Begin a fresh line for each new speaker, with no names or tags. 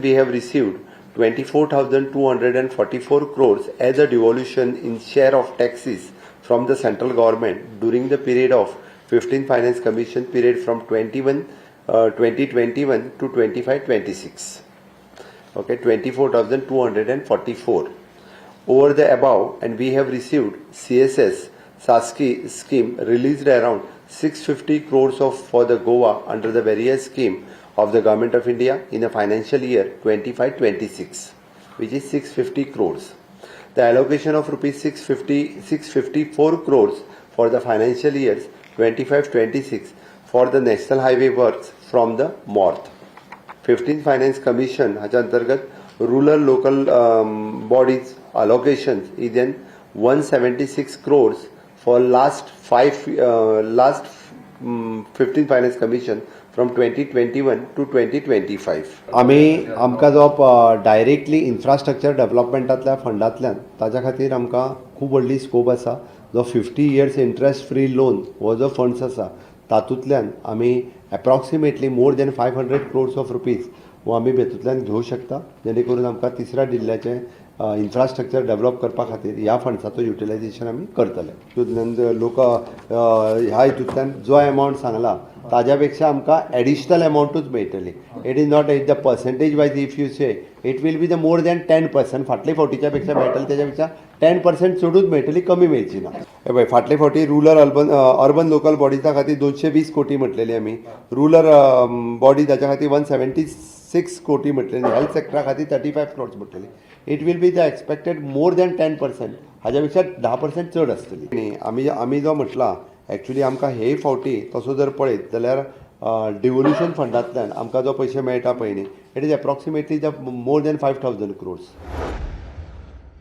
We have received 24,244 crores as a devolution in share of taxes from the central government during the period of 15th Finance Commission period from 2021 to 25-26. Okay, 24,244. Over the above, and we have received CSS SASKI scheme released around 650 crores for the Goa under the various scheme of the Government of India in the financial year 25-26, which is 650 crores. The allocation of rupees 654 crores for the financial years 25-26 for the National Highway works from the MORTH. 15th Finance Commission हाच्या अंतर्गत rural local bodies allocations is then 176 crores for last 15th Finance Commission from 2021 to 2025.
आमकां जो directly infrastructure डेव्हलपमेंटातल्या फंडांतल्यान ताज्या खातीर आमकां खूब व्हडली scope आसा जो 50 years इंटरेस्ट फ्री लोन हो जो फंड्स आसा तातूंतल्यान आमी approximately more than 500 crores of rupees हो आमी हेतूंतल्यान घेवं शकता जेणे करून आमकां तिसऱ्या जिल्ल्याचें इन्फ्रास्ट्रक्चर डेव्हलप करपा खातीर ह्या फंड्साचो युटिलायझेशन आमी करतले. तितूंतल्यान लोक ह्या हितूंतल्यान जो एमावंट सांगला ताज्या पेक्षा आमकां एडिशनल एमावंटूच मेळटली. It is not the percentage wise if you say it will be the more than 10%. फाटले फावटीच्या पेक्षा मेळटली तेच्या पेक्षा 10% चडूच मेळटली, कमी मेळची ना. हे पळय फाटले फावटी रुरल अर्बन लोकल बॉडीजा खातीर 220 कोटी म्हटलेली आमी, रुरल बॉडी ताच्या खातीर 176 कोटी म्हटलेली, हेल्थ सेक्टरा खातीर 35 crores म्हटलेली. It will be the expected more than 10%, हाज्या पेक्षा 10% चड आसतली. आमी जो म्हटला एक्चुअली आमकां हे फावटी तसो जर पळयत जाल्यार डिवोल्यूशन फंडांतल्यान आमकां जो पयशे मेळटा पळय न्ही, it is approximately the more than 5,000 crores.